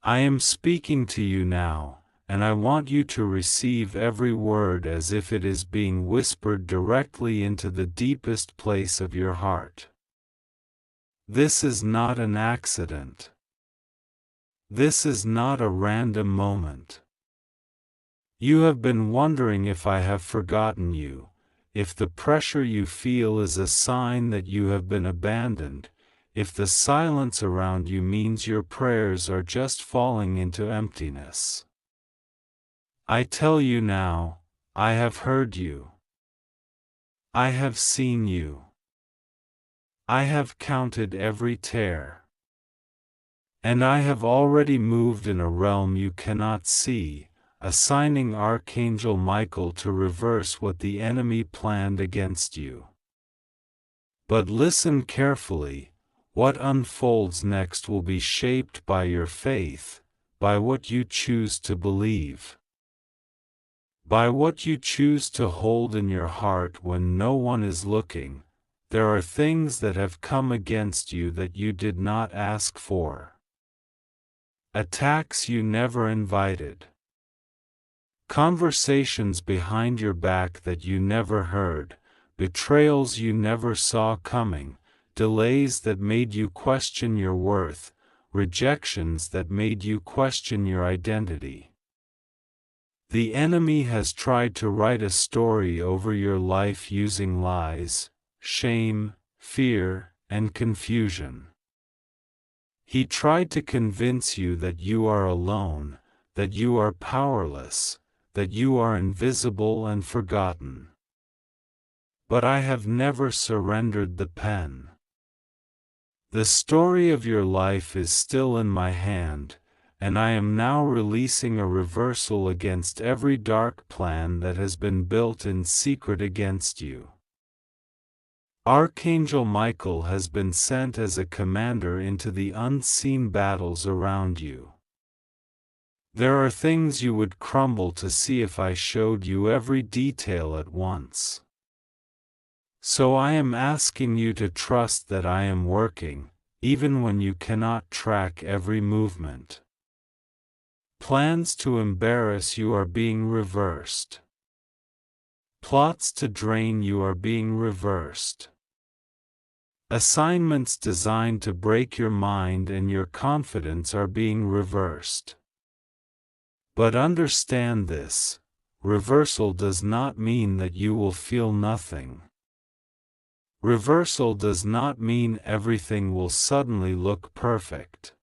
I am speaking to you now, and I want you to receive every word as if it is being whispered directly into the deepest place of your heart. This is not an accident. This is not a random moment. You have been wondering if I have forgotten you, if the pressure you feel is a sign that you have been abandoned, if the silence around you means your prayers are just falling into emptiness. I tell you now, I have heard you. I have seen you. I have counted every tear. And I have already moved in a realm you cannot see, assigning Archangel Michael to reverse what the enemy planned against you. But listen carefully, what unfolds next will be shaped by your faith, by what you choose to believe, by what you choose to hold in your heart when no one is looking. There are things that have come against you that you did not ask for. Attacks you never invited. Conversations behind your back that you never heard, betrayals you never saw coming, delays that made you question your worth, rejections that made you question your identity. The enemy has tried to write a story over your life using lies, shame, fear, and confusion. He tried to convince you that you are alone, that you are powerless, that you are invisible and forgotten. But I have never surrendered the pen. The story of your life is still in my hand, and I am now releasing a reversal against every dark plan that has been built in secret against you. Archangel Michael has been sent as a commander into the unseen battles around you. There are things you would crumble to see if I showed you every detail at once. So I am asking you to trust that I am working, even when you cannot track every movement. Plans to embarrass you are being reversed. Plots to drain you are being reversed. Assignments designed to break your mind and your confidence are being reversed. But understand this, reversal does not mean that you will feel nothing. Reversal does not mean everything will suddenly look perfect.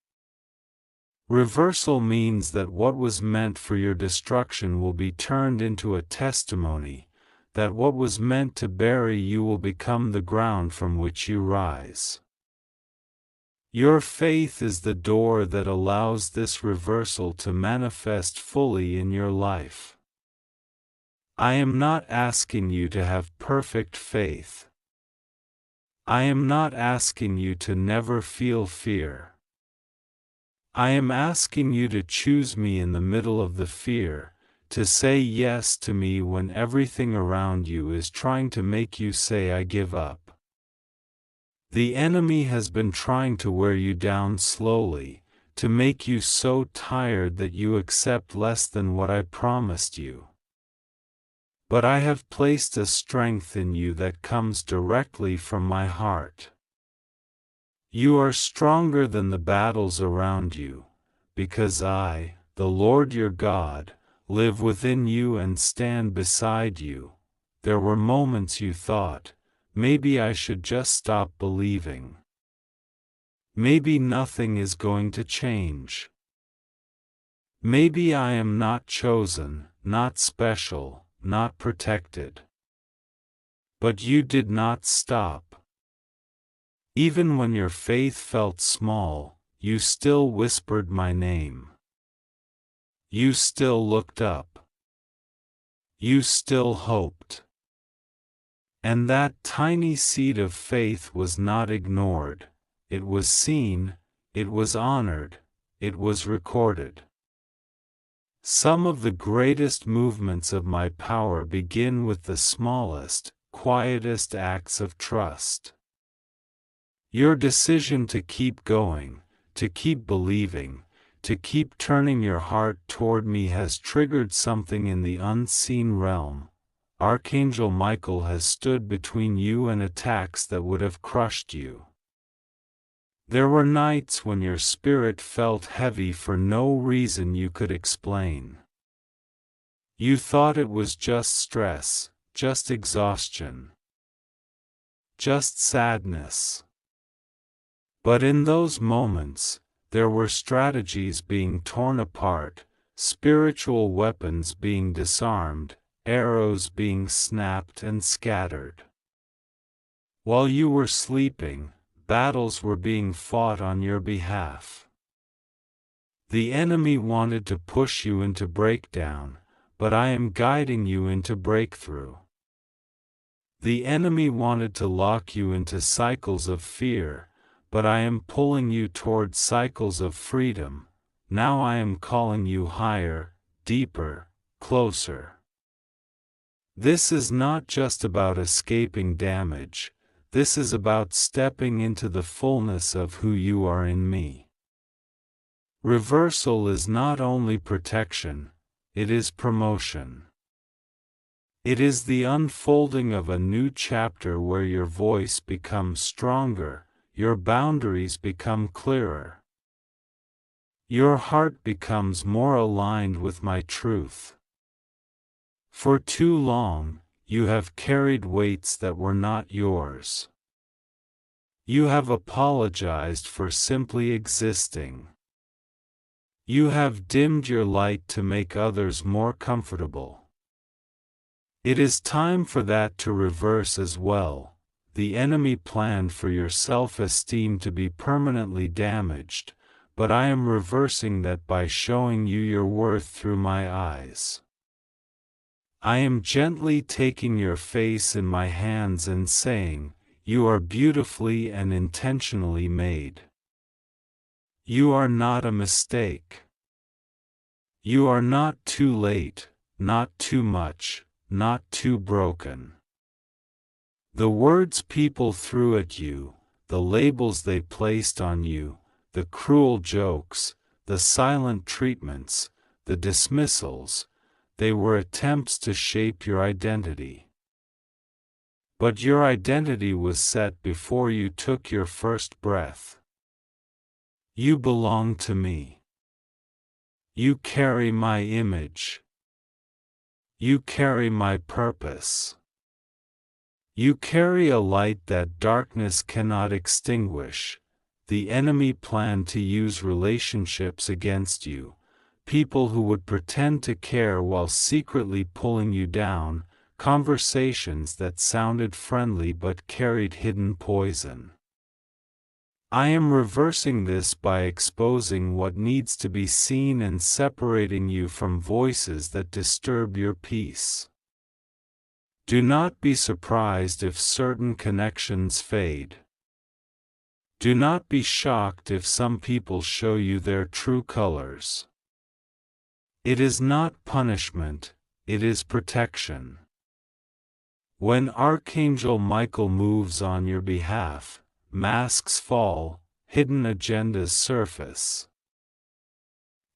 Reversal means that what was meant for your destruction will be turned into a testimony, that what was meant to bury you will become the ground from which you rise. Your faith is the door that allows this reversal to manifest fully in your life. I am not asking you to have perfect faith. I am not asking you to never feel fear. I am asking you to choose me in the middle of the fear, to say yes to me when everything around you is trying to make you say I give up. The enemy has been trying to wear you down slowly, to make you so tired that you accept less than what I promised you. But I have placed a strength in you that comes directly from my heart. You are stronger than the battles around you, because I, the Lord your God, live within you and stand beside you. There were moments you thought, maybe I should just stop believing. Maybe nothing is going to change. Maybe I am not chosen, not special, not protected. But you did not stop. Even when your faith felt small, you still whispered my name. You still looked up. You still hoped. And that tiny seed of faith was not ignored, it was seen, it was honored, it was recorded. Some of the greatest movements of my power begin with the smallest, quietest acts of trust. Your decision to keep going, to keep believing, To keep turning your heart toward me has triggered something in the unseen realm. Archangel Michael has stood between you and attacks that would have crushed you. There were nights when your spirit felt heavy for no reason you could explain. You thought it was just stress, just exhaustion, just sadness. But in those moments, there were strategies being torn apart, spiritual weapons being disarmed, arrows being snapped and scattered. While you were sleeping, battles were being fought on your behalf. The enemy wanted to push you into breakdown, but I am guiding you into breakthrough. The enemy wanted to lock you into cycles of fear, but I am pulling you toward cycles of freedom. Now I am calling you higher, deeper, closer. This is not just about escaping damage, this is about stepping into the fullness of who you are in me. Reversal is not only protection, it is promotion. It is the unfolding of a new chapter where your voice becomes stronger, your boundaries become clearer. Your heart becomes more aligned with my truth. For too long, you have carried weights that were not yours. You have apologized for simply existing. You have dimmed your light to make others more comfortable. It is time for that to reverse as well. The enemy planned for your self-esteem to be permanently damaged, but I am reversing that by showing you your worth through my eyes. I am gently taking your face in my hands and saying, you are beautifully and intentionally made. You are not a mistake. You are not too late, not too much, not too broken. The words people threw at you, the labels they placed on you, the cruel jokes, the silent treatments, the dismissals, they were attempts to shape your identity. But your identity was set before you took your first breath. You belong to me. You carry my image. You carry my purpose. You carry a light that darkness cannot extinguish. The enemy planned to use relationships against you. People who would pretend to care while secretly pulling you down, conversations that sounded friendly but carried hidden poison. I am reversing this by exposing what needs to be seen and separating you from voices that disturb your peace. Do not be surprised if certain connections fade. Do not be shocked if some people show you their true colors. It is not punishment, it is protection. When Archangel Michael moves on your behalf, masks fall, hidden agendas surface.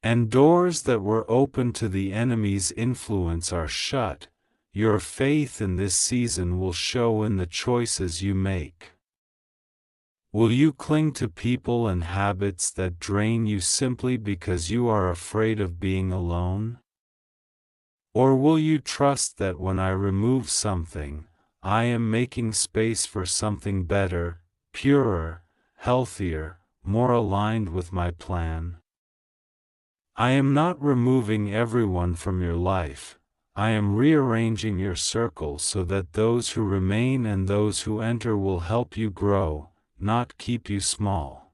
And doors that were open to the enemy's influence are shut. Your faith in this season will show in the choices you make. Will you cling to people and habits that drain you simply because you are afraid of being alone? Or will you trust that when I remove something, I am making space for something better, purer, healthier, more aligned with my plan? I am not removing everyone from your life. I am rearranging your circle so that those who remain and those who enter will help you grow, not keep you small.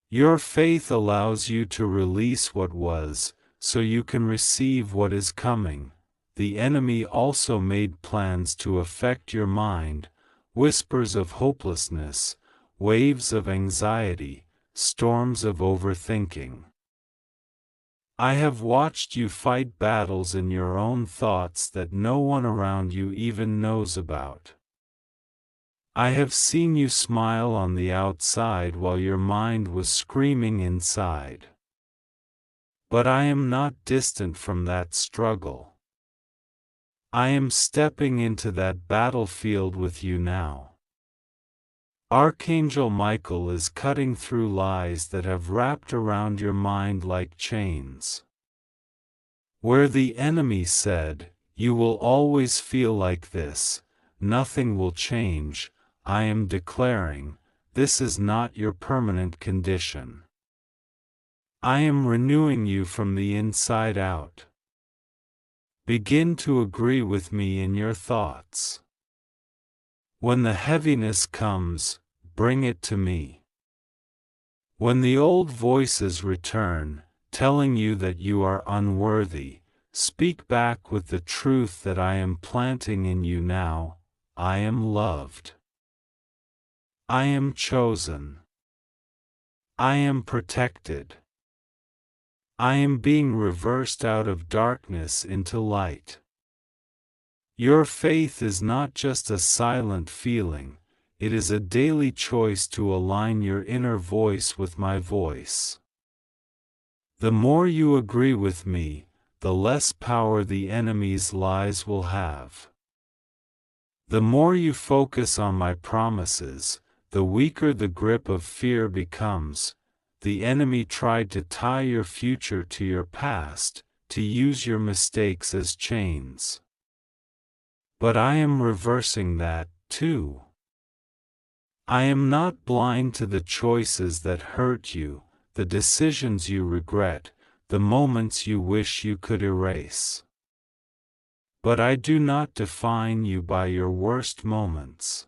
Your faith allows you to release what was, so you can receive what is coming. The enemy also made plans to affect your mind, whispers of hopelessness, waves of anxiety, storms of overthinking. I have watched you fight battles in your own thoughts that no one around you even knows about. I have seen you smile on the outside while your mind was screaming inside. But I am not distant from that struggle. I am stepping into that battlefield with you now. Archangel Michael is cutting through lies that have wrapped around your mind like chains. Where the enemy said, "You will always feel like this, nothing will change," I am declaring, this is not your permanent condition. I am renewing you from the inside out. Begin to agree with me in your thoughts. When the heaviness comes, bring it to me. When the old voices return, telling you that you are unworthy, speak back with the truth that I am planting in you now. I am loved. I am chosen. I am protected. I am being reversed out of darkness into light. Your faith is not just a silent feeling, it is a daily choice to align your inner voice with my voice. The more you agree with me, the less power the enemy's lies will have. The more you focus on my promises, the weaker the grip of fear becomes. The enemy tried to tie your future to your past, to use your mistakes as chains. But I am reversing that, too. I am not blind to the choices that hurt you, the decisions you regret, the moments you wish you could erase. But I do not define you by your worst moments.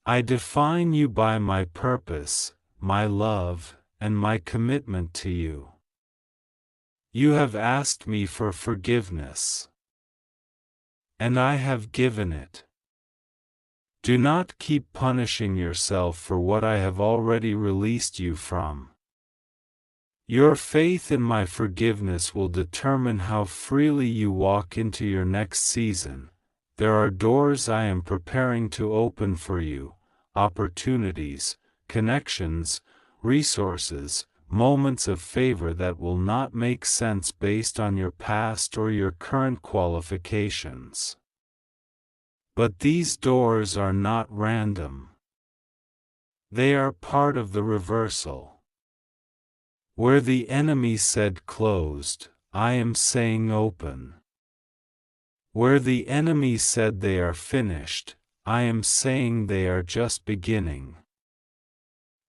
I define you by my purpose, my love, and my commitment to you. You have asked me for forgiveness, and I have given it. Do not keep punishing yourself for what I have already released you from. Your faith in my forgiveness will determine how freely you walk into your next season. There are doors I am preparing to open for you, opportunities, connections, resources, moments of favor that will not make sense based on your past or your current qualifications. But these doors are not random. They are part of the reversal. Where the enemy said closed, I am saying open. Where the enemy said they are finished, I am saying they are just beginning.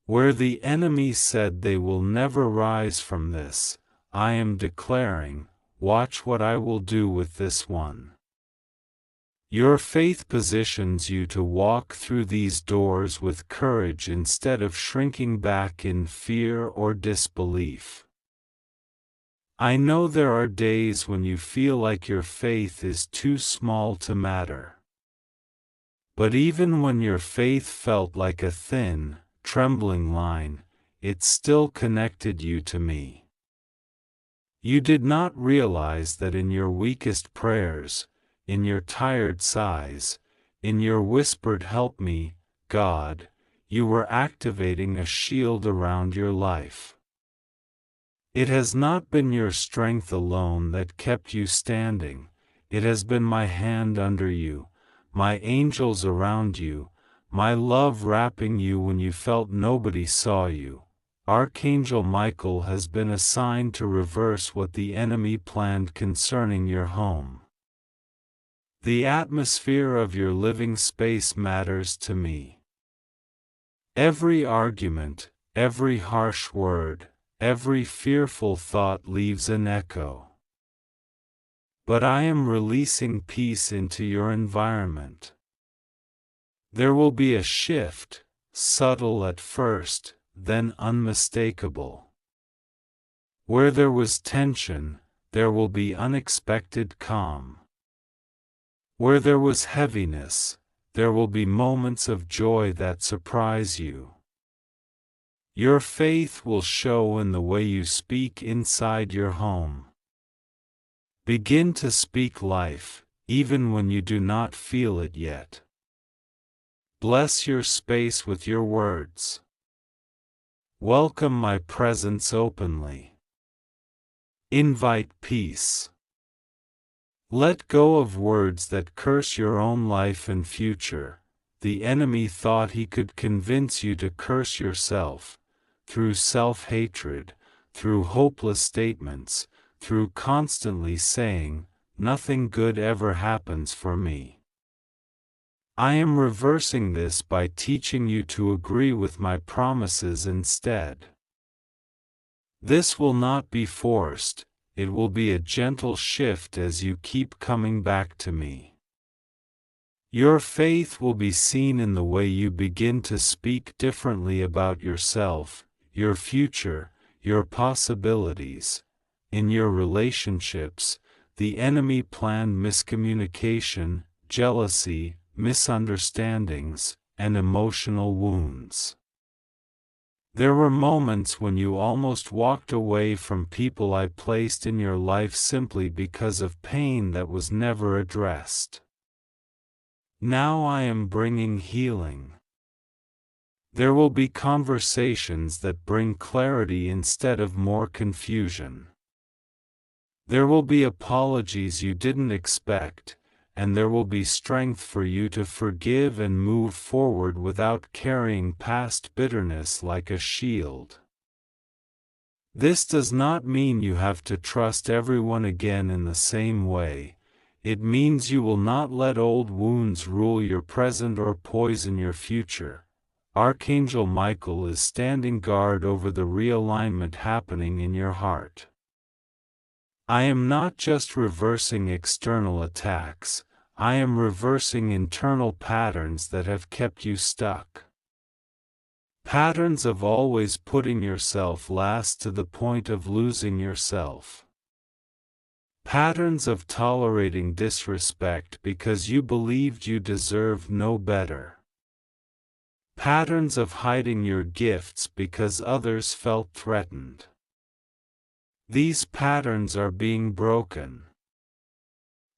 Where the enemy said they will never rise from this, I am declaring, watch what I will do with this one. Your faith positions you to walk through these doors with courage instead of shrinking back in fear or disbelief. I know there are days when you feel like your faith is too small to matter. But even when your faith felt like a thin, trembling line, it still connected you to me. You did not realize that in your weakest prayers, in your tired sighs, in your whispered "Help me, God," you were activating a shield around your life. It has not been your strength alone that kept you standing, it has been my hand under you, my angels around you, my love wrapping you when you felt nobody saw you. Archangel Michael has been assigned to reverse what the enemy planned concerning your home. The atmosphere of your living space matters to me. Every argument, every harsh word, every fearful thought leaves an echo. But I am releasing peace into your environment. There will be a shift, subtle at first, then unmistakable. Where there was tension, there will be unexpected calm. Where there was heaviness, there will be moments of joy that surprise you. Your faith will show in the way you speak inside your home. Begin to speak life, even when you do not feel it yet. Bless your space with your words. Welcome my presence openly. Invite peace. Let go of words that curse your own life and future. The enemy thought he could convince you to curse yourself, through self-hatred, through hopeless statements, through constantly saying, "Nothing good ever happens for me." I am reversing this by teaching you to agree with my promises instead. This will not be forced, it will be a gentle shift as you keep coming back to me. Your faith will be seen in the way you begin to speak differently about yourself, your future, your possibilities. In your relationships, the enemy planned miscommunication, jealousy, misunderstandings, and emotional wounds. There were moments when you almost walked away from people I placed in your life simply because of pain that was never addressed. Now I am bringing healing. There will be conversations that bring clarity instead of more confusion. There will be apologies you didn't expect, and there will be strength for you to forgive and move forward without carrying past bitterness like a shield. This does not mean you have to trust everyone again in the same way. It means you will not let old wounds rule your present or poison your future. Archangel Michael is standing guard over the realignment happening in your heart. I am not just reversing external attacks, I am reversing internal patterns that have kept you stuck. Patterns of always putting yourself last to the point of losing yourself. Patterns of tolerating disrespect because you believed you deserved no better. Patterns of hiding your gifts because others felt threatened. These patterns are being broken.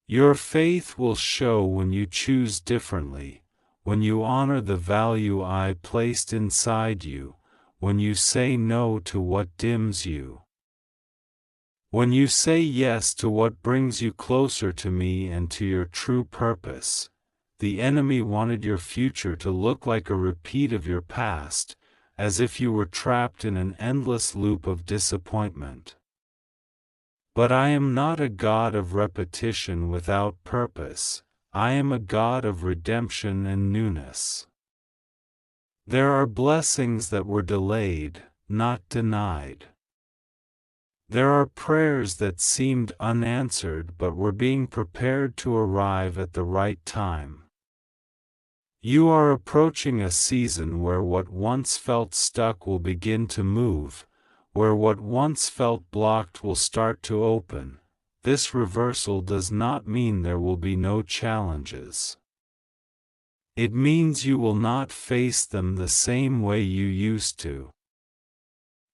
Your faith will show when you choose differently, when you honor the value I placed inside you, when you say no to what dims you. When you say yes to what brings you closer to me and to your true purpose. The enemy wanted your future to look like a repeat of your past, as if you were trapped in an endless loop of disappointment. But I am not a God of repetition without purpose, I am a God of redemption and newness. There are blessings that were delayed, not denied. There are prayers that seemed unanswered but were being prepared to arrive at the right time. You are approaching a season where what once felt stuck will begin to move, where what once felt blocked will start to open. This reversal does not mean there will be no challenges. It means you will not face them the same way you used to.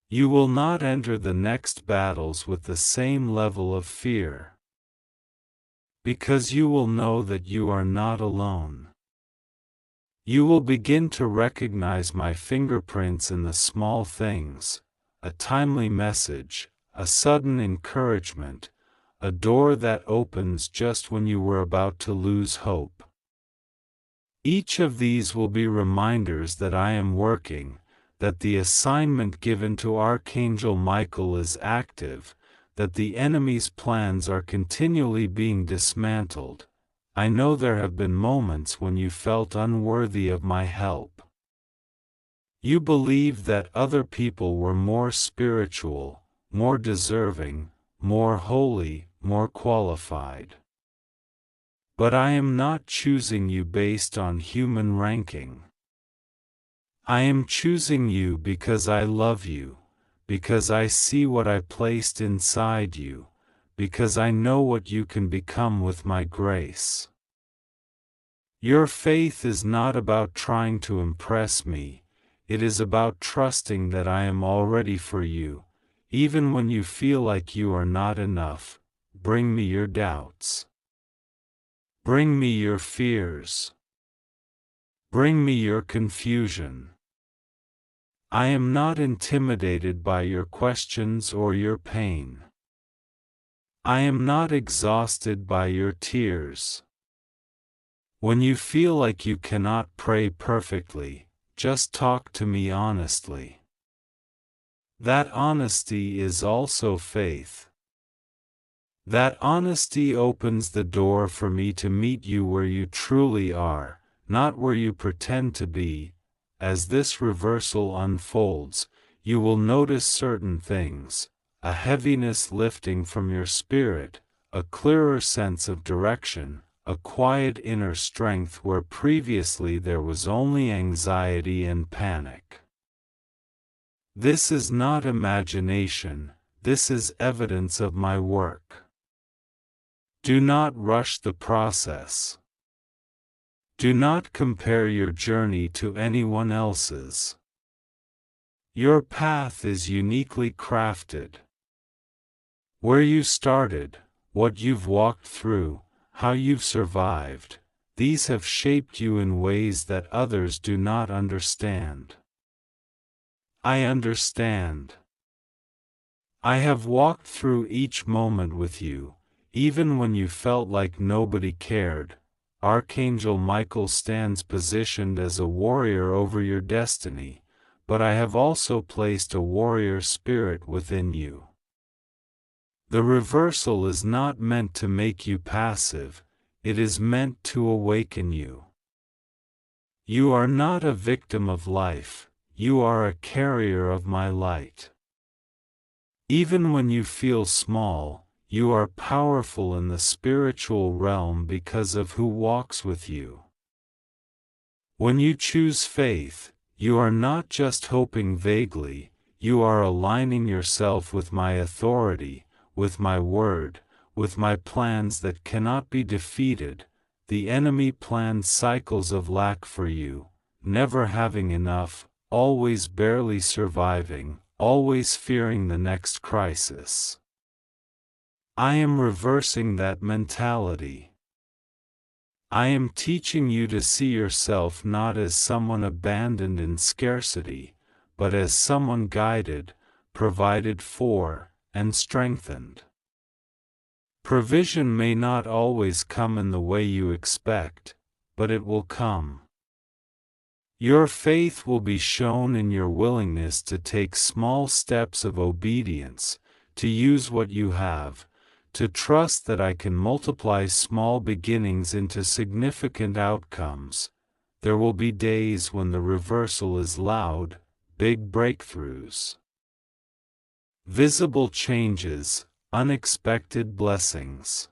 You will not enter the next battles with the same level of fear. Because you will know that you are not alone. You will begin to recognize my fingerprints in the small things. A timely message, a sudden encouragement, a door that opens just when you were about to lose hope. Each of these will be reminders that I am working, that the assignment given to Archangel Michael is active, that the enemy's plans are continually being dismantled. I know there have been moments when you felt unworthy of my help. You believed that other people were more spiritual, more deserving, more holy, more qualified. But I am not choosing you based on human ranking. I am choosing you because I love you, because I see what I placed inside you, because I know what you can become with my grace. Your faith is not about trying to impress me. It is about trusting that I am already for you, even when you feel like you are not enough. Bring me your doubts. Bring me your fears. Bring me your confusion. I am not intimidated by your questions or your pain. I am not exhausted by your tears. When you feel like you cannot pray perfectly, just talk to me honestly. That honesty is also faith. That honesty opens the door for me to meet you where you truly are, not where you pretend to be. As this reversal unfolds, you will notice certain things, a heaviness lifting from your spirit, a clearer sense of direction, a quiet inner strength where previously there was only anxiety and panic. This is not imagination, this is evidence of my work. Do not rush the process. Do not compare your journey to anyone else's. Your path is uniquely crafted. Where you started, what you've walked through, how you've survived, these have shaped you in ways that others do not understand. I understand. I have walked through each moment with you, even when you felt like nobody cared. Archangel Michael stands positioned as a warrior over your destiny, but I have also placed a warrior spirit within you. The reversal is not meant to make you passive, it is meant to awaken you. You are not a victim of life, you are a carrier of my light. Even when you feel small, you are powerful in the spiritual realm because of who walks with you. When you choose faith, you are not just hoping vaguely, you are aligning yourself with my authority, with my word, with my plans that cannot be defeated. The enemy plans cycles of lack for you, never having enough, always barely surviving, always fearing the next crisis. I am reversing that mentality. I am teaching you to see yourself not as someone abandoned in scarcity, but as someone guided, provided for, and strengthened. Provision may not always come in the way you expect, but it will come. Your faith will be shown in your willingness to take small steps of obedience, to use what you have, to trust that I can multiply small beginnings into significant outcomes. There will be days when the reversal is loud, big breakthroughs, visible changes, unexpected blessings.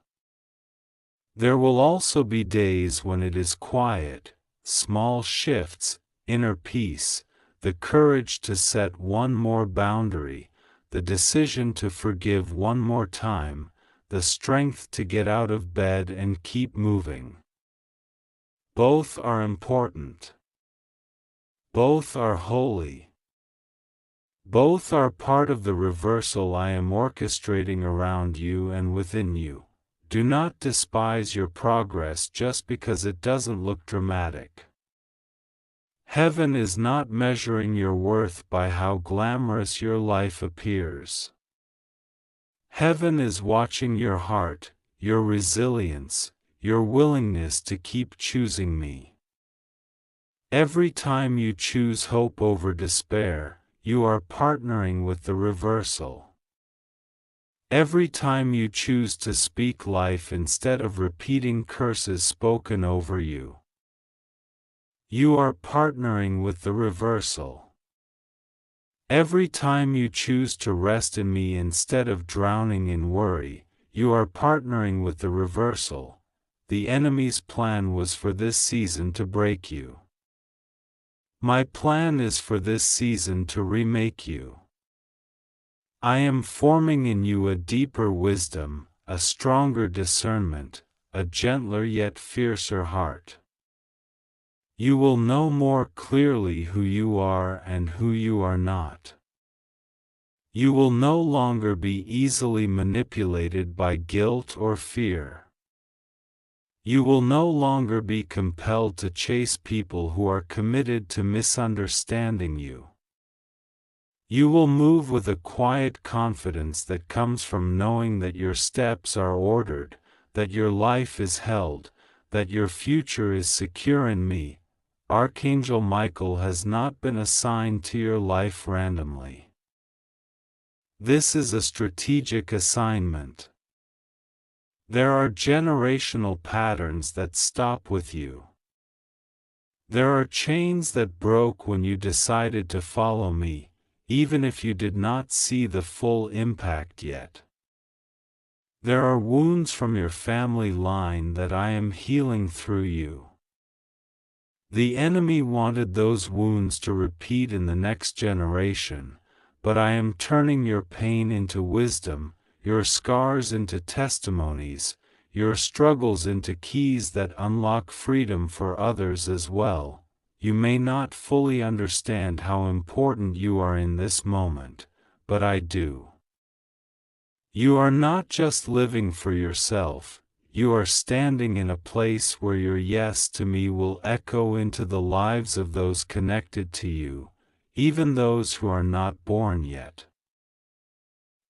There will also be days when it is quiet, small shifts, inner peace, the courage to set one more boundary, the decision to forgive one more time, the strength to get out of bed and keep moving. Both are important. Both are holy. Both are part of the reversal I am orchestrating around you and within you. Do not despise your progress just because it doesn't look dramatic. Heaven is not measuring your worth by how glamorous your life appears. Heaven is watching your heart, your resilience, your willingness to keep choosing me. Every time you choose hope over despair, you are partnering with the reversal. Every time you choose to speak life instead of repeating curses spoken over you, you are partnering with the reversal. Every time you choose to rest in me instead of drowning in worry, you are partnering with the reversal. The enemy's plan was for this season to break you. My plan is for this season to remake you. I am forming in you a deeper wisdom, a stronger discernment, a gentler yet fiercer heart. You will know more clearly who you are and who you are not. You will no longer be easily manipulated by guilt or fear. You will no longer be compelled to chase people who are committed to misunderstanding you. You will move with a quiet confidence that comes from knowing that your steps are ordered, that your life is held, that your future is secure in me. Archangel Michael has not been assigned to your life randomly. This is a strategic assignment. There are generational patterns that stop with you. There are chains that broke when you decided to follow me, even if you did not see the full impact yet. There are wounds from your family line that I am healing through you. The enemy wanted those wounds to repeat in the next generation, but I am turning your pain into wisdom, your scars into testimonies, your struggles into keys that unlock freedom for others as well. You may not fully understand how important you are in this moment, but I do. You are not just living for yourself, you are standing in a place where your yes to me will echo into the lives of those connected to you, even those who are not born yet.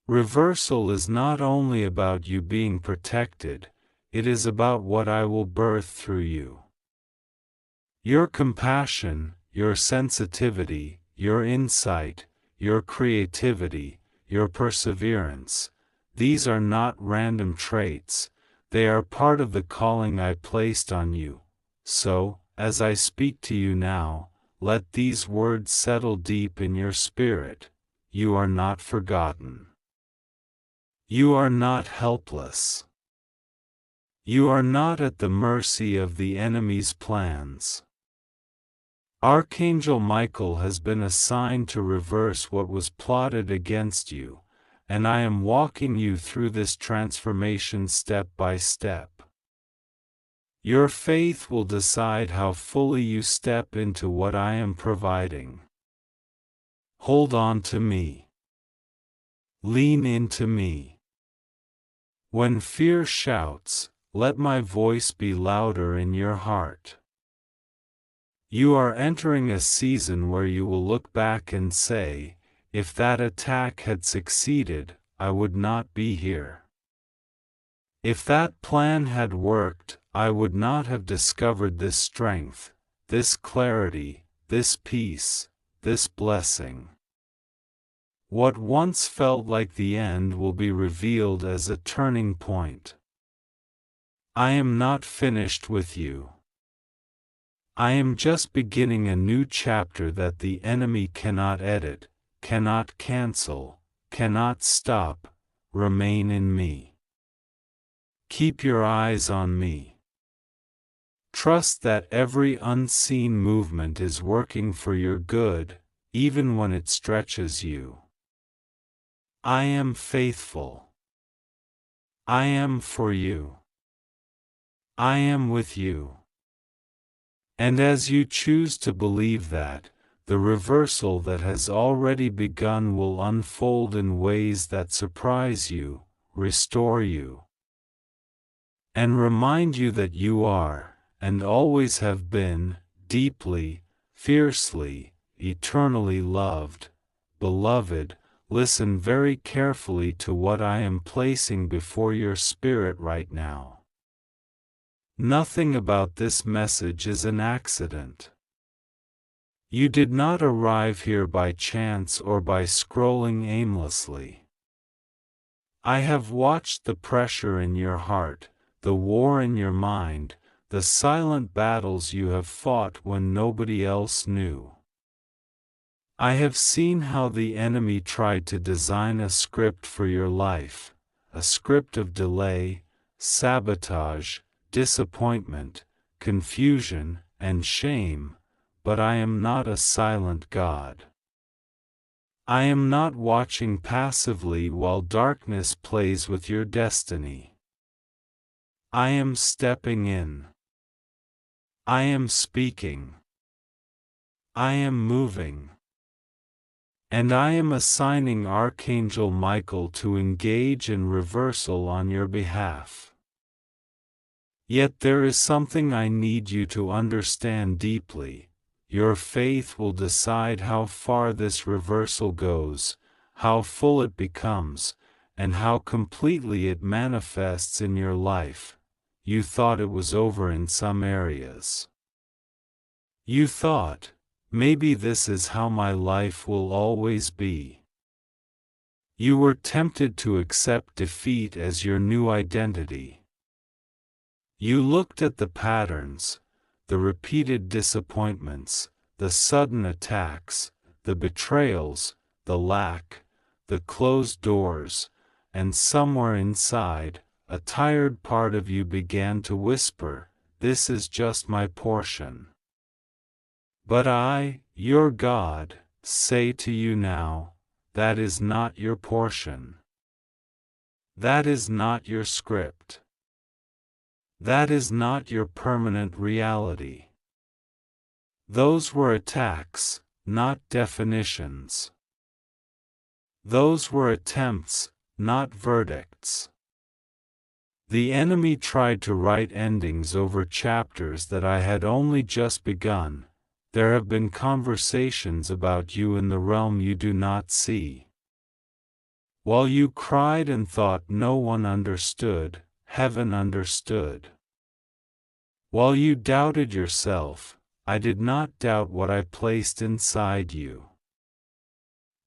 Reversal is not only about you being protected, it is about what I will birth through you. Your compassion, your sensitivity, your insight, your creativity, your perseverance, these are not random traits, they are part of the calling I placed on you. So, as I speak to you now, let these words settle deep in your spirit. You are not forgotten. You are not helpless. You are not at the mercy of the enemy's plans. Archangel Michael has been assigned to reverse what was plotted against you, and I am walking you through this transformation step by step. Your faith will decide how fully you step into what I am providing. Hold on to me. Lean into me. When fear shouts, let my voice be louder in your heart. You are entering a season where you will look back and say, if that attack had succeeded, I would not be here. If that plan had worked, I would not have discovered this strength, this clarity, this peace, this blessing. What once felt like the end will be revealed as a turning point. I am not finished with you. I am just beginning a new chapter that the enemy cannot edit, cannot cancel, cannot stop. Remain in me. Keep your eyes on me. Trust that every unseen movement is working for your good, even when it stretches you. I am faithful. I am for you. I am with you. And as you choose to believe that, the reversal that has already begun will unfold in ways that surprise you, restore you, and remind you that you are, and always have been, deeply, fiercely, eternally loved. Beloved, listen very carefully to what I am placing before your spirit right now. Nothing about this message is an accident. You did not arrive here by chance or by scrolling aimlessly. I have watched the pressure in your heart, the war in your mind, the silent battles you have fought when nobody else knew. I have seen how the enemy tried to design a script for your life, a script of delay, sabotage, disappointment, confusion, and shame, but I am not a silent God. I am not watching passively while darkness plays with your destiny. I am stepping in. I am speaking. I am moving. And I am assigning Archangel Michael to engage in reversal on your behalf. Yet there is something I need you to understand deeply. Your faith will decide how far this reversal goes, how full it becomes, and how completely it manifests in your life. You thought it was over in some areas. You thought, maybe this is how my life will always be. You were tempted to accept defeat as your new identity. You looked at the patterns, the repeated disappointments, the sudden attacks, the betrayals, the lack, the closed doors, and somewhere inside, a tired part of you began to whisper, "This is just my portion." But I, your God, say to you now, that is not your portion. That is not your script. That is not your permanent reality. Those were attacks, not definitions. Those were attempts, not verdicts. The enemy tried to write endings over chapters that I had only just begun. There have been conversations about you in the realm you do not see. While you cried and thought no one understood, heaven understood. While you doubted yourself, I did not doubt what I placed inside you.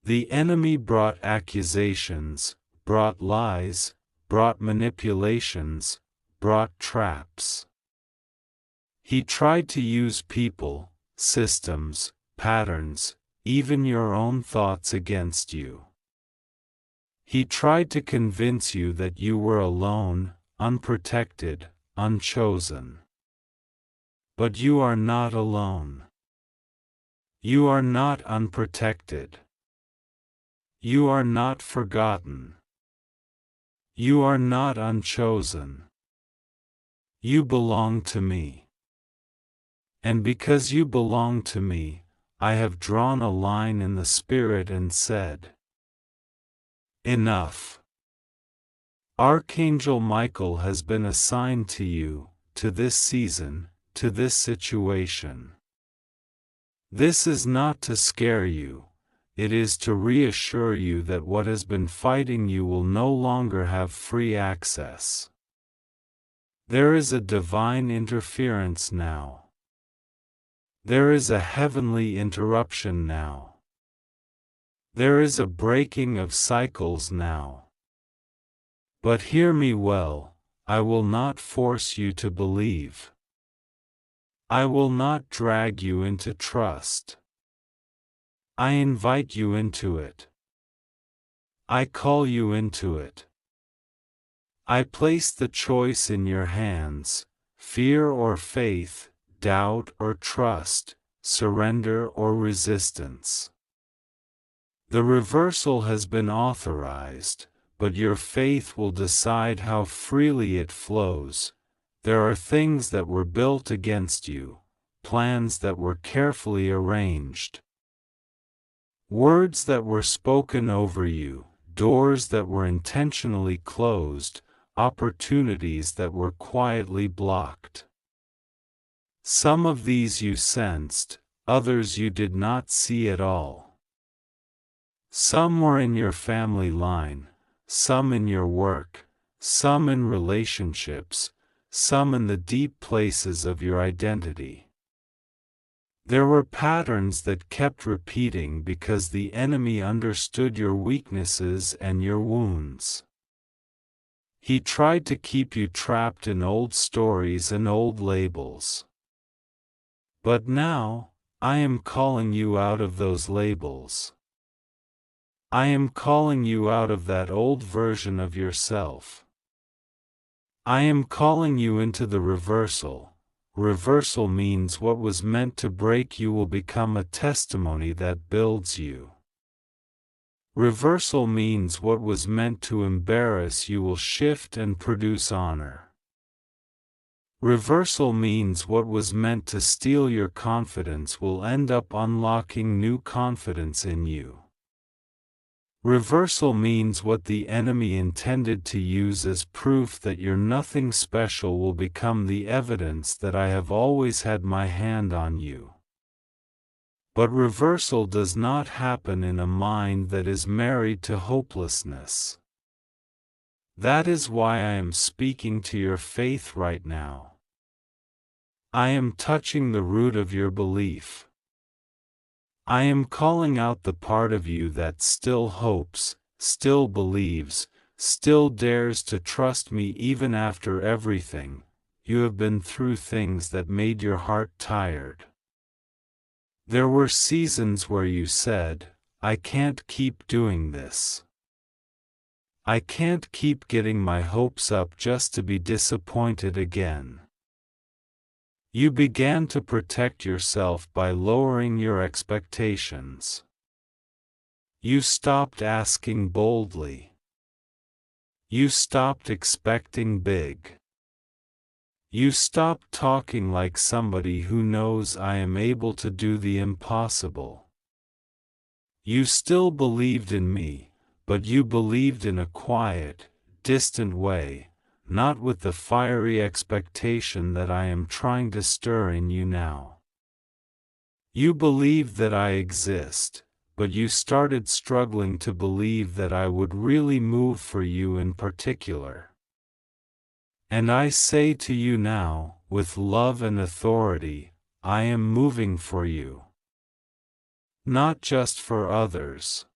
The enemy brought accusations, brought lies, brought manipulations, brought traps. He tried to use people, systems, patterns, even your own thoughts against you. He tried to convince you that you were alone, unprotected, unchosen. But you are not alone. You are not unprotected. You are not forgotten. You are not unchosen. You belong to me. And because you belong to me, I have drawn a line in the spirit and said, enough. Archangel Michael has been assigned to you, to this season, to this situation. This is not to scare you, it is to reassure you that what has been fighting you will no longer have free access. There is a divine interference now. There is a heavenly interruption now. There is a breaking of cycles now. But hear me well, I will not force you to believe. I will not drag you into trust. I invite you into it. I call you into it. I place the choice in your hands, fear or faith, doubt or trust, surrender or resistance. The reversal has been authorized, but your faith will decide how freely it flows. There are things that were built against you, plans that were carefully arranged, words that were spoken over you, doors that were intentionally closed, opportunities that were quietly blocked. Some of these you sensed, others you did not see at all. Some were in your family line, some in your work, some in relationships, some in the deep places of your identity. There were patterns that kept repeating because the enemy understood your weaknesses and your wounds. He tried to keep you trapped in old stories and old labels. But now, I am calling you out of those labels. I am calling you out of that old version of yourself. I am calling you into the reversal. Reversal means what was meant to break you will become a testimony that builds you. Reversal means what was meant to embarrass you will shift and produce honor. Reversal means what was meant to steal your confidence will end up unlocking new confidence in you. Reversal means what the enemy intended to use as proof that you're nothing special will become the evidence that I have always had my hand on you. But reversal does not happen in a mind that is married to hopelessness. That is why I am speaking to your faith right now. I am touching the root of your belief. I am calling out the part of you that still hopes, still believes, still dares to trust me even after everything. You have been through things that made your heart tired. There were seasons where you said, I can't keep doing this. I can't keep getting my hopes up just to be disappointed again. You began to protect yourself by lowering your expectations. You stopped asking boldly. You stopped expecting big. You stopped talking like somebody who knows I am able to do the impossible. You still believed in me, but you believed in a quiet, distant way, not with the fiery expectation that I am trying to stir in you now. You believed that I exist, but you started struggling to believe that I would really move for you in particular. And I say to you now, with love and authority, I am moving for you. Not just for others.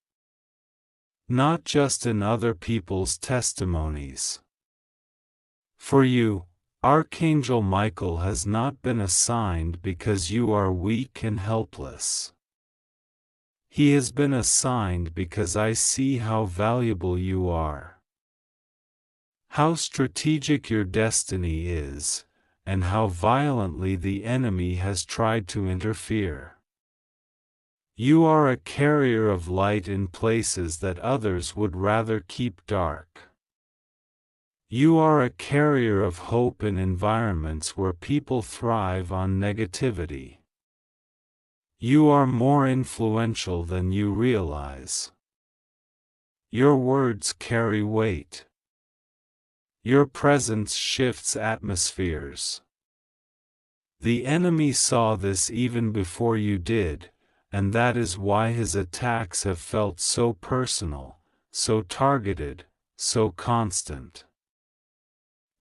Not just in other people's testimonies. For you, Archangel Michael has not been assigned because you are weak and helpless. He has been assigned because I see how valuable you are. How strategic your destiny is, and how violently the enemy has tried to interfere. You are a carrier of light in places that others would rather keep dark. You are a carrier of hope in environments where people thrive on negativity. You are more influential than you realize. Your words carry weight. Your presence shifts atmospheres. The enemy saw this even before you did, and that is why his attacks have felt so personal, so targeted, so constant.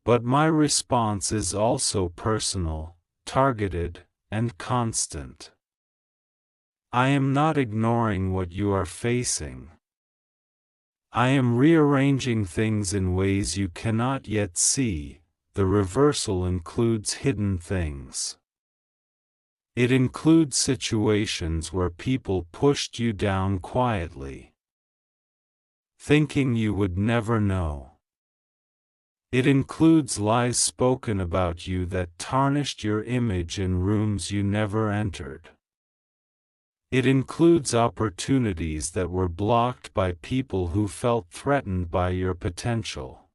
But my response is also personal, targeted, and constant. I am not ignoring what you are facing. I am rearranging things in ways you cannot yet see. The reversal includes hidden things. It includes situations where people pushed you down quietly, thinking you would never know. It includes lies spoken about you that tarnished your image in rooms you never entered. It includes opportunities that were blocked by people who felt threatened by your potential.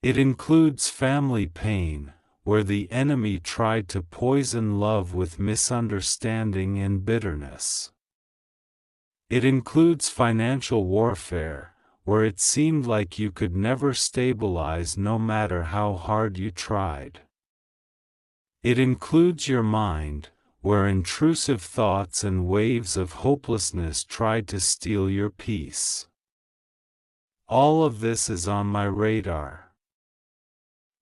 It includes family pain, where the enemy tried to poison love with misunderstanding and bitterness. It includes financial warfare, where it seemed like you could never stabilize no matter how hard you tried. It includes your mind, where intrusive thoughts and waves of hopelessness tried to steal your peace. All of this is on my radar.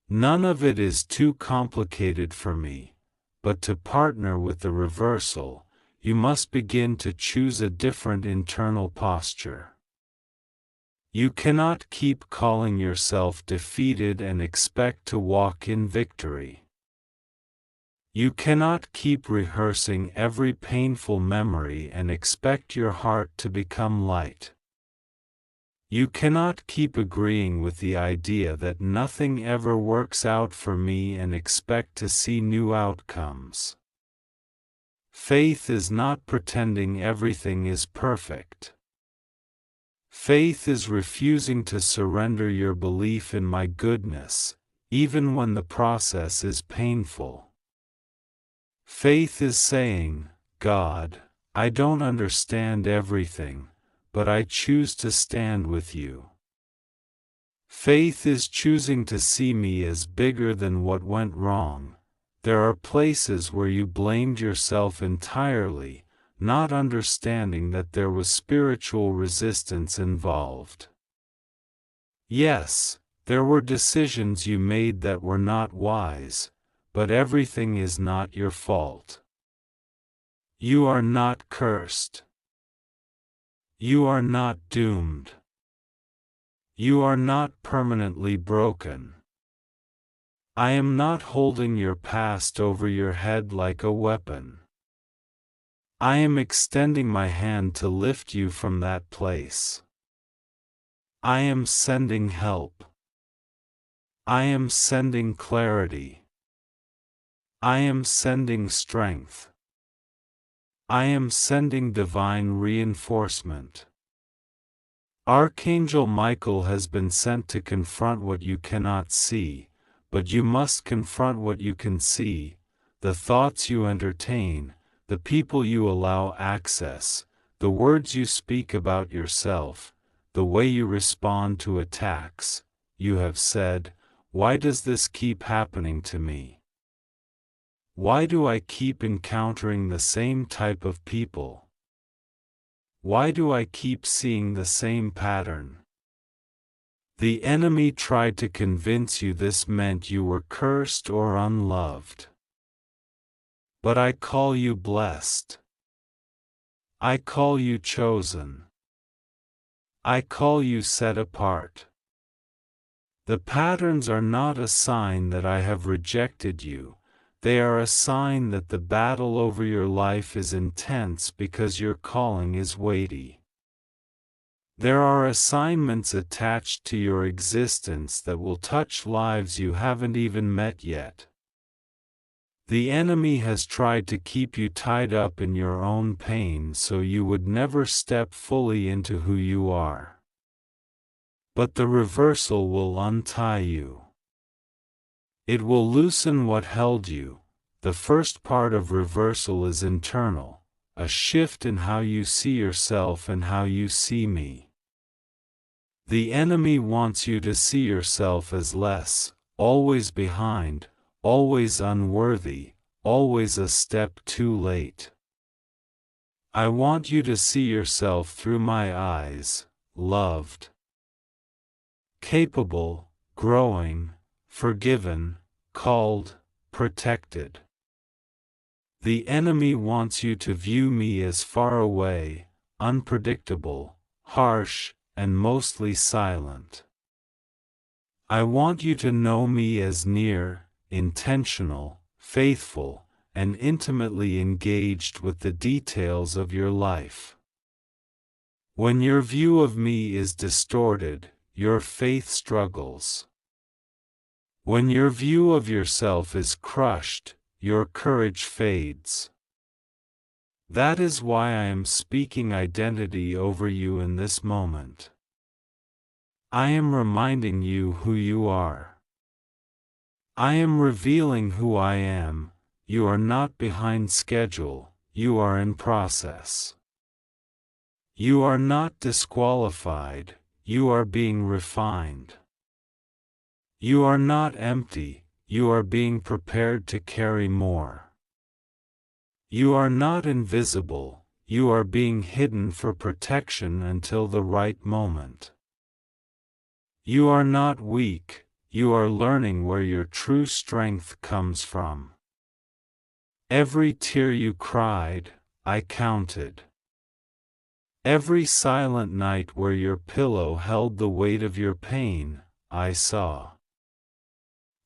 None of it is too complicated for me, but to partner with the reversal, you must begin to choose a different internal posture. You cannot keep calling yourself defeated and expect to walk in victory. You cannot keep rehearsing every painful memory and expect your heart to become light. You cannot keep agreeing with the idea that nothing ever works out for me and expect to see new outcomes. Faith is not pretending everything is perfect. Faith is refusing to surrender your belief in my goodness, even when the process is painful. Faith is saying, God, I don't understand everything, but I choose to stand with you. Faith is choosing to see me as bigger than what went wrong, There are places where you blamed yourself entirely, not understanding that there was spiritual resistance involved. Yes, there were decisions you made that were not wise, but everything is not your fault. You are not cursed. You are not doomed. You are not permanently broken. I am not holding your past over your head like a weapon. I am extending my hand to lift you from that place. I am sending help. I am sending clarity. I am sending strength. I am sending divine reinforcement. Archangel Michael has been sent to confront what you cannot see, but you must confront what you can see, the thoughts you entertain, the people you allow access, the words you speak about yourself, the way you respond to attacks. You have said, "Why does this keep happening to me? Why do I keep encountering the same type of people? Why do I keep seeing the same pattern?" The enemy tried to convince you this meant you were cursed or unloved. But I call you blessed. I call you chosen. I call you set apart. The patterns are not a sign that I have rejected you. They are a sign that the battle over your life is intense because your calling is weighty. There are assignments attached to your existence that will touch lives you haven't even met yet. The enemy has tried to keep you tied up in your own pain so you would never step fully into who you are. But the reversal will untie you. It will loosen what held you. The first part of reversal is internal, a shift in how you see yourself and how you see me. The enemy wants you to see yourself as less, always behind, always unworthy, always a step too late. I want you to see yourself through my eyes, loved, capable, growing, forgiven, called, protected. The enemy wants you to view me as far away, unpredictable, harsh, and mostly silent. I want you to know me as near, intentional, faithful, and intimately engaged with the details of your life. When your view of me is distorted, your faith struggles. When your view of yourself is crushed, your courage fades. That is why I am speaking identity over you in this moment. I am reminding you who you are. I am revealing who I am. You are not behind schedule, you are in process. You are not disqualified, you are being refined. You are not empty, you are being prepared to carry more. You are not invisible, you are being hidden for protection until the right moment. You are not weak, you are learning where your true strength comes from. Every tear you cried, I counted. Every silent night where your pillow held the weight of your pain, I saw.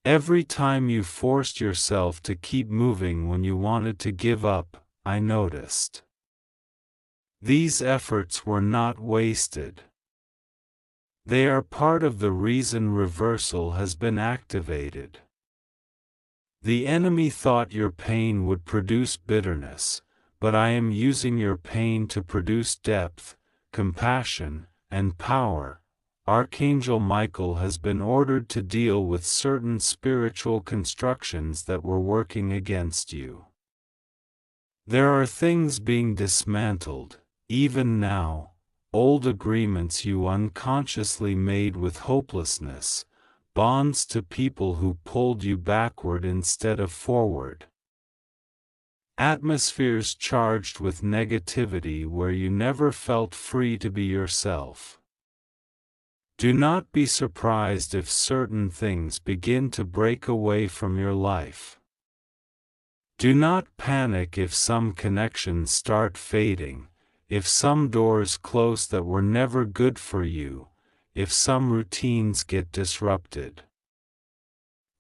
Every time you forced yourself to keep moving when you wanted to give up, I noticed. These efforts were not wasted. They are part of the reason reversal has been activated. The enemy thought your pain would produce bitterness, but I am using your pain to produce depth, compassion, and power. Archangel Michael has been ordered to deal with certain spiritual constructions that were working against you. There are things being dismantled, even now, old agreements you unconsciously made with hopelessness, bonds to people who pulled you backward instead of forward. Atmospheres charged with negativity where you never felt free to be yourself. Do not be surprised if certain things begin to break away from your life. Do not panic if some connections start fading, if some doors close that were never good for you, if some routines get disrupted.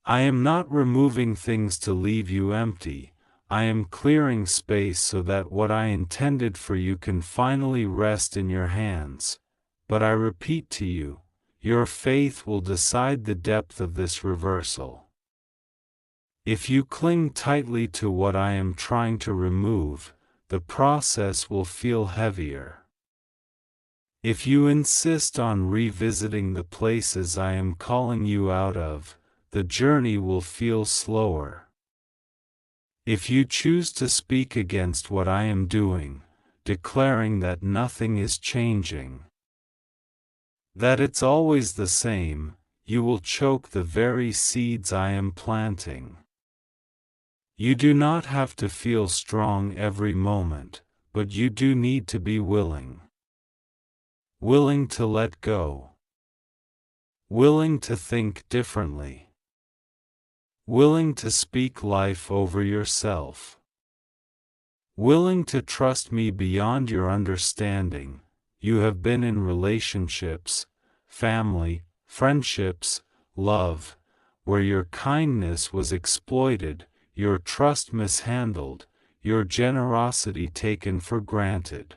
I am not removing things to leave you empty. I am clearing space so that what I intended for you can finally rest in your hands. But I repeat to you, your faith will decide the depth of this reversal. If you cling tightly to what I am trying to remove, the process will feel heavier. If you insist on revisiting the places I am calling you out of, the journey will feel slower. If you choose to speak against what I am doing, declaring that nothing is changing, that it's always the same, you will choke the very seeds I am planting. You do not have to feel strong every moment, but you do need to be willing. Willing to let go. Willing to think differently. Willing to speak life over yourself. Willing to trust me beyond your understanding. You have been in relationships, family, friendships, love, where your kindness was exploited, your trust mishandled, your generosity taken for granted.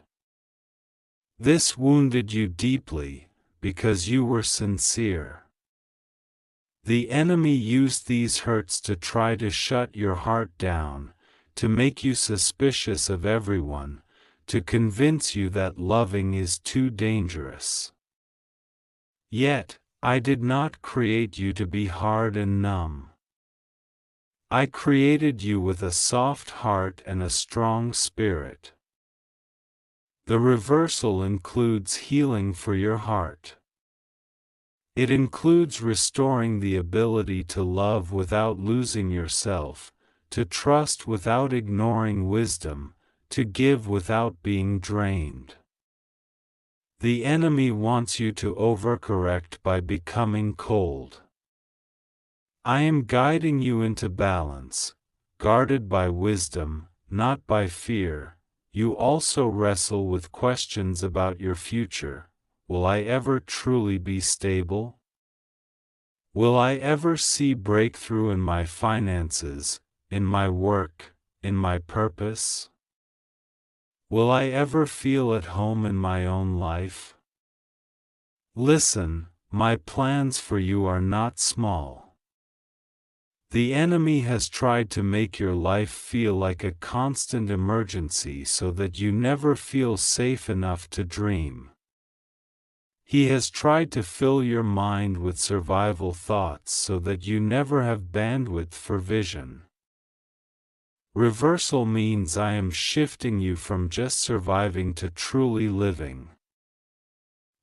This wounded you deeply, because you were sincere. The enemy used these hurts to try to shut your heart down, to make you suspicious of everyone, to convince you that loving is too dangerous. Yet, I did not create you to be hard and numb. I created you with a soft heart and a strong spirit. The reversal includes healing for your heart. It includes restoring the ability to love without losing yourself, to trust without ignoring wisdom, to give without being drained. The enemy wants you to overcorrect by becoming cold. I am guiding you into balance, guarded by wisdom, not by fear. You also wrestle with questions about your future. Will I ever truly be stable? Will I ever see breakthrough in my finances, in my work, in my purpose? Will I ever feel at home in my own life? Listen, my plans for you are not small. The enemy has tried to make your life feel like a constant emergency so that you never feel safe enough to dream. He has tried to fill your mind with survival thoughts so that you never have bandwidth for vision. Reversal means I am shifting you from just surviving to truly living.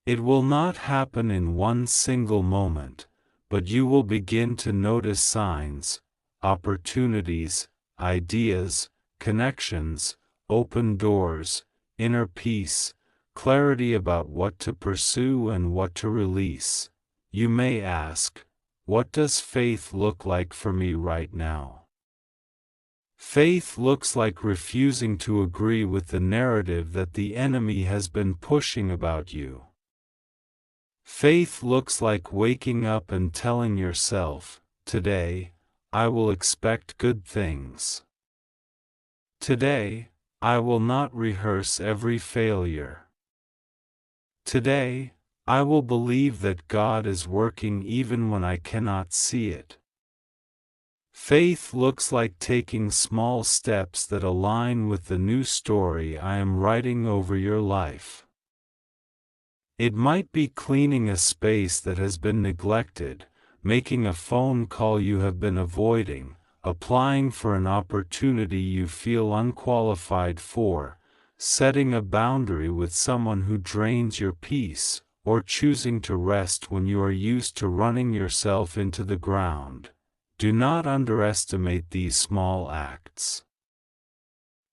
It will not happen in one single moment, but you will begin to notice signs, opportunities, ideas, connections, open doors, inner peace, clarity about what to pursue and what to release. You may ask, what does faith look like for me right now? Faith looks like refusing to agree with the narrative that the enemy has been pushing about you. Faith looks like waking up and telling yourself, today, I will expect good things. Today, I will not rehearse every failure. Today, I will believe that God is working even when I cannot see it. Faith looks like taking small steps that align with the new story I am writing over your life. It might be cleaning a space that has been neglected, making a phone call you have been avoiding, applying for an opportunity you feel unqualified for, setting a boundary with someone who drains your peace, or choosing to rest when you are used to running yourself into the ground. Do not underestimate these small acts.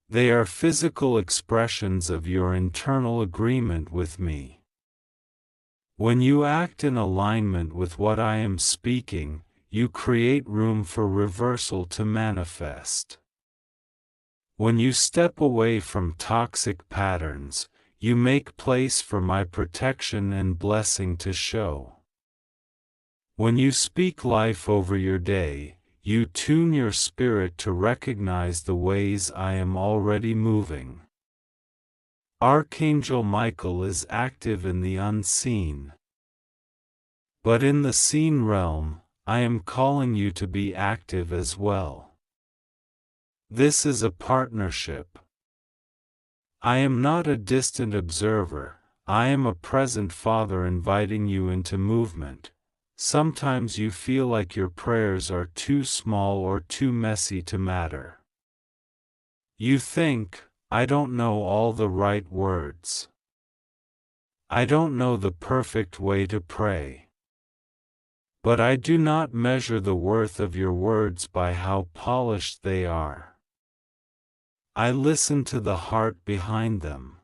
They are physical expressions of your internal agreement with me. When you act in alignment with what I am speaking, you create room for reversal to manifest. When you step away from toxic patterns, you make place for my protection and blessing to show. When you speak life over your day, you tune your spirit to recognize the ways I am already moving. Archangel Michael is active in the unseen. But in the seen realm, I am calling you to be active as well. This is a partnership. I am not a distant observer, I am a present Father inviting you into movement. Sometimes you feel like your prayers are too small or too messy to matter. You think, I don't know all the right words. I don't know the perfect way to pray. But I do not measure the worth of your words by how polished they are. I listen to the heart behind them.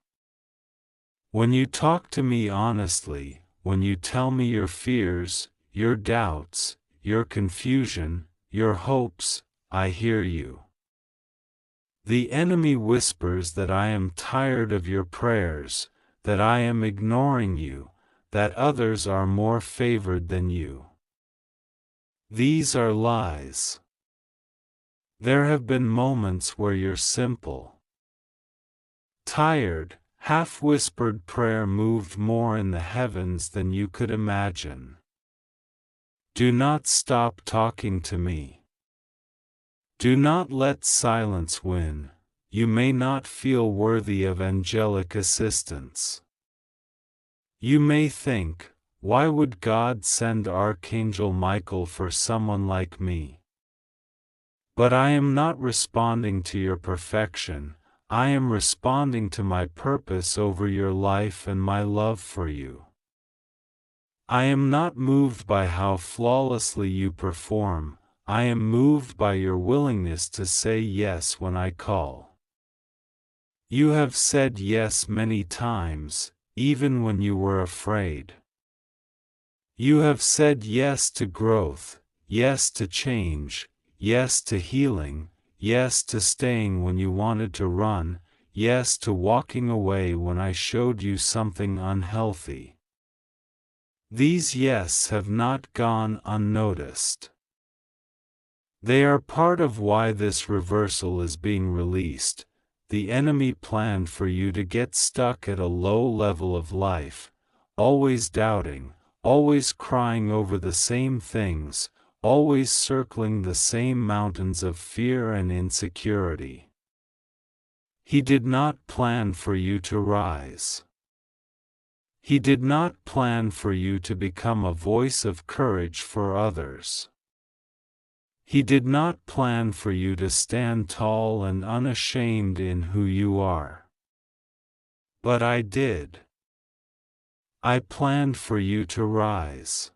When you talk to me honestly, when you tell me your fears, your doubts, your confusion, your hopes, I hear you. The enemy whispers that I am tired of your prayers, that I am ignoring you, that others are more favored than you. These are lies. There have been moments where your simple, tired, half-whispered prayer moved more in the heavens than you could imagine. Do not stop talking to me. Do not let silence win. You may not feel worthy of angelic assistance. You may think, why would God send Archangel Michael for someone like me? But I am not responding to your perfection, I am responding to my purpose over your life and my love for you. I am not moved by how flawlessly you perform, I am moved by your willingness to say yes when I call. You have said yes many times, even when you were afraid. You have said yes to growth, yes to change, yes to healing, yes to staying when you wanted to run, yes to walking away when I showed you something unhealthy. These yes have not gone unnoticed. They are part of why this reversal is being released. The enemy planned for you to get stuck at a low level of life, always doubting, always crying over the same things, always circling the same mountains of fear and insecurity. He did not plan for you to rise. He did not plan for you to become a voice of courage for others. He did not plan for you to stand tall and unashamed in who you are. But I did. I planned for you to rise.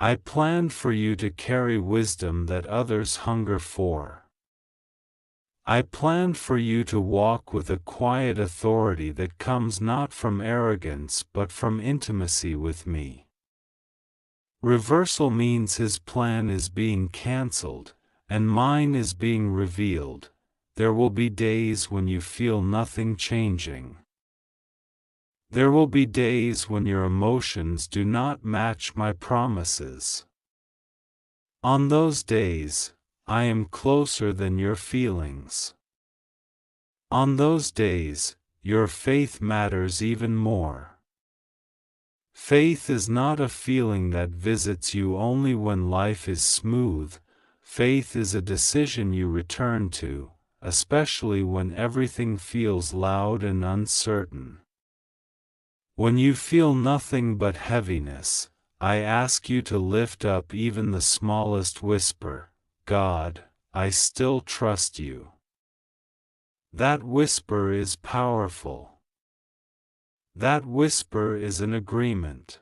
I planned for you to carry wisdom that others hunger for. I planned for you to walk with a quiet authority that comes not from arrogance but from intimacy with me. Reversal means his plan is being cancelled, and mine is being revealed. There will be days when you feel nothing changing. There will be days when your emotions do not match my promises. On those days, I am closer than your feelings. On those days, your faith matters even more. Faith is not a feeling that visits you only when life is smooth. Faith is a decision you return to, especially when everything feels loud and uncertain. When you feel nothing but heaviness, I ask you to lift up even the smallest whisper. God, I still trust you. That whisper is powerful. That whisper is an agreement.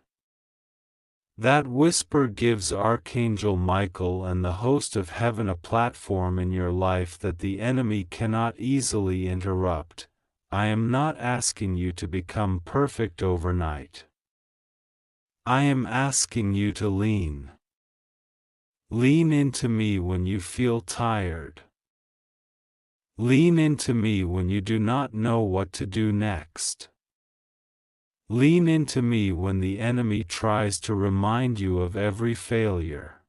That whisper gives Archangel Michael and the host of heaven a platform in your life that the enemy cannot easily interrupt. I am not asking you to become perfect overnight. I am asking you to lean. Lean into me when you feel tired. Lean into me when you do not know what to do next. Lean into me when the enemy tries to remind you of every failure.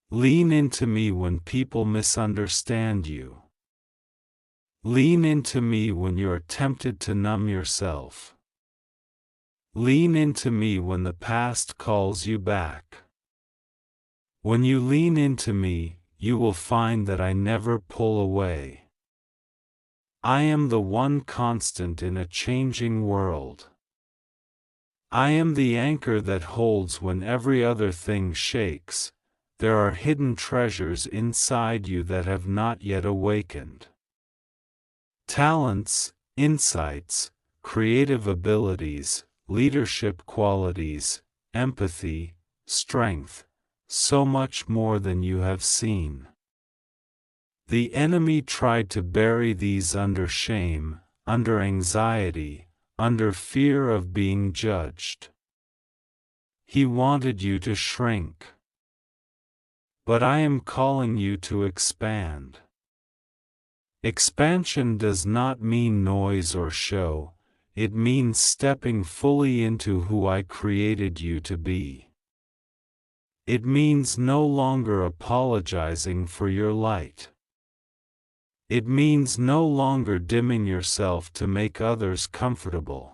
Lean into me when people misunderstand you. Lean into me when you are tempted to numb yourself. Lean into me when the past calls you back. When you lean into me, you will find that I never pull away. I am the one constant in a changing world. I am the anchor that holds when every other thing shakes. There are hidden treasures inside you that have not yet awakened. Talents, insights, creative abilities, leadership qualities, empathy, strength, so much more than you have seen. The enemy tried to bury these under shame, under anxiety, under fear of being judged. He wanted you to shrink. But I am calling you to expand. Expansion does not mean noise or show, it means stepping fully into who I created you to be. It means no longer apologizing for your light. It means no longer dimming yourself to make others comfortable.